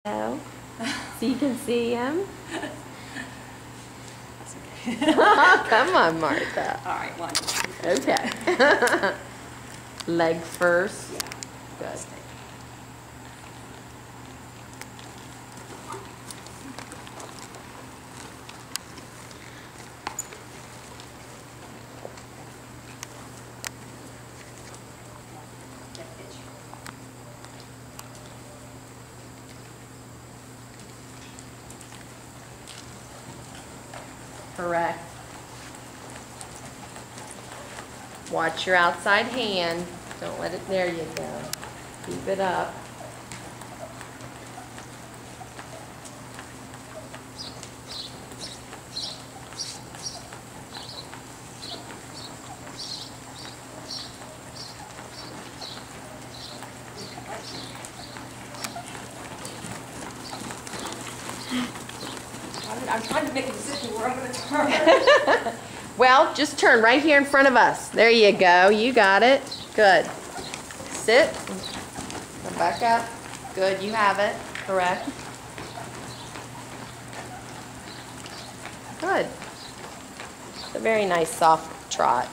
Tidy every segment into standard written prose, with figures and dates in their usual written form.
So you can see him. That's okay. Come on, Martha. All right, one. Okay. Leg first. Yeah. Good. Correct. Watch your outside hand. Don't let it, there you go. Keep it up. I'm trying to make a decision where I'm going to turn. Well, just turn right here in front of us. There you go. You got it. Good. Sit. Come back up. Good. You have it. Correct. Good. It's a very nice soft trot.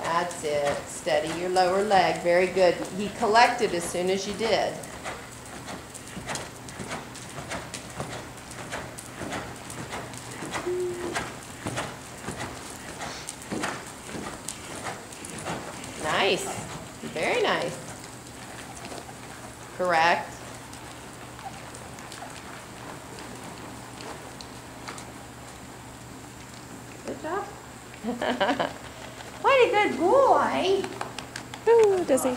That's it. Steady your lower leg. Very good. He collected as soon as you did. Nice. Very nice. Correct. Good job. What a good boy. Ooh, does he?